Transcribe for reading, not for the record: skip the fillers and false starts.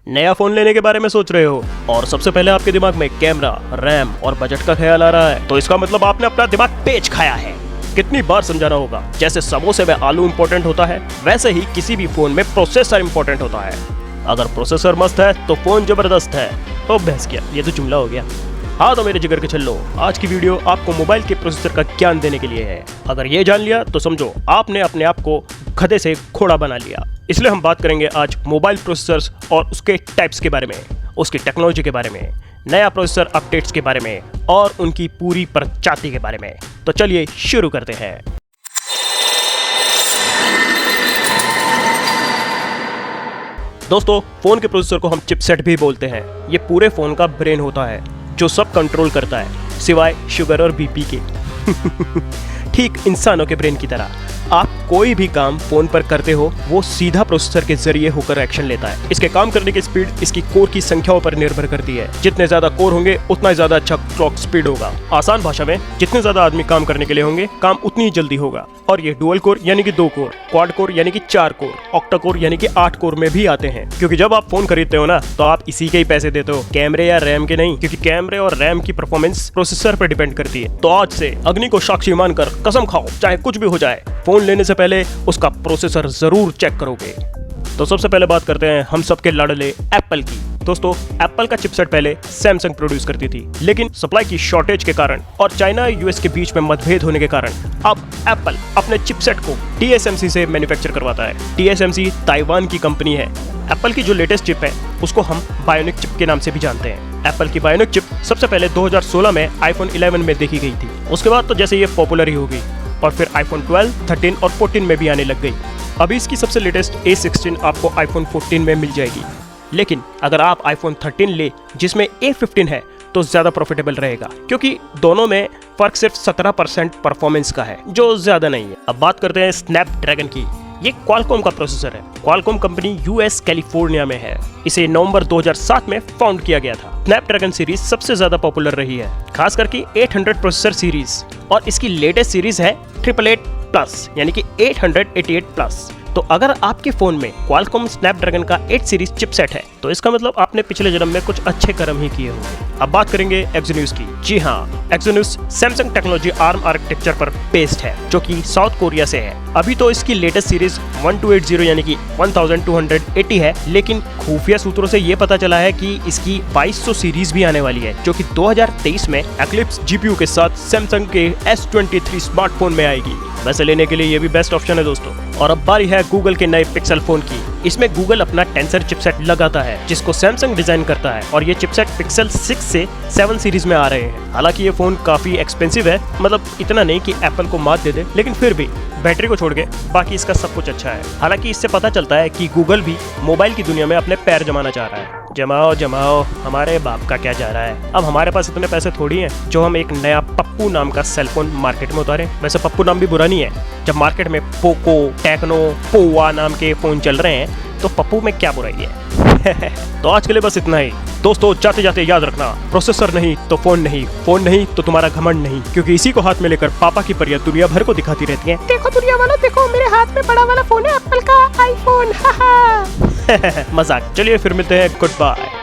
नया फोन लेने के बारे में सोच रहे हो और सबसे पहले आपके दिमाग में कैमरा, रैम और बजट का ख्याल आ रहा है, तो इसका मतलब आपने अपना दिमाग पेच खाया है। कितनी बार समझाना होगा, जैसे समोसे में आलू इंपॉर्टेंट होता है वैसे ही किसी भी फोन में प्रोसेसर इंपॉर्टेंट होता है। अगर प्रोसेसर मस्त है तो फोन जबरदस्त है। तो बहस किया, ये तो जुमला हो गया। हाँ तो मेरे जिगर के छल्लो, आज की वीडियो आपको मोबाइल के प्रोसेसर का ज्ञान देने के लिए है। अगर ये जान लिया तो समझो आपने अपने आप को गधे से घोड़ा बना लिया। इसलिए हम बात करेंगे आज मोबाइल प्रोसेसर्स और उसके टाइप्स के बारे में, उसकी टेक्नोलॉजी के बारे में, नया प्रोसेसर अपडेट्स के बारे में और उनकी पूरी प्रजाति के बारे में। तो चलिए शुरू करते हैं। दोस्तों, फोन के प्रोसेसर को हम चिपसेट भी बोलते हैं। ये पूरे फोन का ब्रेन होता है जो सब कंट्रोल करता है सिवाय शुगर और बीपी के। ठीक इंसानों के ब्रेन की तरह आप कोई भी काम फोन पर करते हो वो सीधा प्रोसेसर के जरिए होकर एक्शन लेता है। इसके काम करने की स्पीड इसकी कोर की संख्याओं पर निर्भर करती है। जितने ज्यादा कोर होंगे उतना ज्यादा अच्छा क्लॉक स्पीड होगा। आसान भाषा में, जितने ज्यादा आदमी काम करने के लिए होंगे काम उतनी ही जल्दी होगा। और ये डुअल कोर यानी कि 2 कोर, क्वाड कोर यानी कि 4 कोर, ऑक्टा कोर यानी कि 8 कोर में भी आते हैं। क्योंकि जब आप फोन खरीदते हो ना तो आप इसी के ही पैसे देते हो, कैमरे या रैम के नहीं। क्योंकि कैमरे और रैम की परफॉर्मेंस प्रोसेसर पर डिपेंड करती है। तो आज से अग्नि को साक्षी मानकर कसम खाओ, चाहे कुछ भी हो जाए, फोन लेने से पहले उसका प्रोसेसर जरूर चेक करोगे। तो सबसे पहले बात करते हैं हम सबके लाडले एप्पल की। दोस्तों, एप्पल का चिपसेट पहले सैमसंग प्रोड्यूस करती थी, लेकिन सप्लाई की शॉर्टेज के कारण और चाइना यूएस के बीच में मतभेद होने के कारण अब एप्पल अपने चिपसेट को TSMC से मैन्युफैक्चर करवाता है। TSMC ताइवान की कंपनी है। एप्पल की जो लेटेस्ट चिप है उसको हम बायोनिक चिप के नाम से भी जानते हैं। एप्पल की बायोनिक चिप सबसे पहले 2016 में iPhone 11 में देखी गई थी। उसके बाद तो जैसे ये पॉपुलर ही हो गई और फिर iPhone 12, 13 और 14 में भी आने लग गई। अभी इसकी सबसे लेटेस्ट A16 आपको iPhone 14 में मिल जाएगी। लेकिन अगर आप iPhone 13 ले जिसमें A15 है तो ज़्यादा प्रॉफिटेबल रहेगा, क्योंकि दोनों में फ़र्क सिर्फ 17% परफॉर्मेंस का है, जो ज़्यादा नहीं है। अब बात करते हैं स्नैपड्रैगन की। ये क्वालकॉम का प्रोसेसर है। क्वालकॉम कंपनी US कैलिफोर्निया में है। इसे नवंबर 2007 में फाउंड किया गया था। स्नैपड्रैगन सीरीज सबसे ज्यादा पॉपुलर रही है, खास करके 800 प्रोसेसर सीरीज, और इसकी लेटेस्ट सीरीज है 888 प्लस यानी कि 888 प्लस। तो अगर आपके फोन में क्वालकॉम स्नैपड्रैगन का 8 सीरीज चिपसेट है तो इसका मतलब आपने पिछले जन्म में कुछ अच्छे कर्म ही किए होंगे। अब बात करेंगे एक्सिनोस की। जी हाँ, Exynos Samsung technology ARM architecture पर बेस्ड है, जो कि साउथ कोरिया से है। अभी तो इसकी लेटेस्ट सीरीज 1280 यानी कि 1280 है, लेकिन खुफिया सूत्रों से ये पता चला है कि इसकी 2200 सीरीज भी आने वाली है, जो कि 2023 में एक्लिप्स GPU के साथ सैमसंग के S23 स्मार्टफोन में आएगी। वैसे लेने के लिए ये भी बेस्ट ऑप्शन है दोस्तों। और अब बारी है गूगल के नए पिक्सल फोन की। इसमें गूगल अपना टेंसर चिपसेट लगाता है जिसको सैमसंग डिजाइन करता है, और ये चिपसेट पिक्सल 6 से 7 सीरीज में आ रहे हैं। हालांकि ये फोन काफी एक्सपेंसिव है, मतलब इतना नहीं कि एप्पल को मात दे दे, लेकिन फिर भी बैटरी को छोड़ के बाकी इसका सब कुछ अच्छा है। हालांकि इससे पता चलता है कि गूगल भी मोबाइल की दुनिया में अपने पैर जमाना चाह रहा है। जमाओ जमाओ, हमारे बाप का क्या जा रहा है। अब हमारे पास इतने पैसे थोड़ी हैं जो हम एक नया पप्पू नाम का सेलफोन मार्केट में उतारें। वैसे पप्पू नाम भी बुरा नहीं है, जब मार्केट में पोको, टेक्नो, पोवा नाम के फोन चल रहे हैं तो पप्पू में क्या बुराई है। तो आज के लिए बस इतना ही दोस्तों। जाते जाते याद रखना, प्रोसेसर नहीं तो फोन नहीं, फोन नहीं तो तुम्हारा घमंड नहीं, क्योंकि इसी को हाथ में लेकर पापा की परियां दुनिया भर को दिखाती रहती हैं। देखो दुनिया वालों, देखो मेरे हाथ में बड़ा वाला फोन है, एप्पल का आईफोन। मजाक। चलिए फिर मिलते हैं, गुड बाय।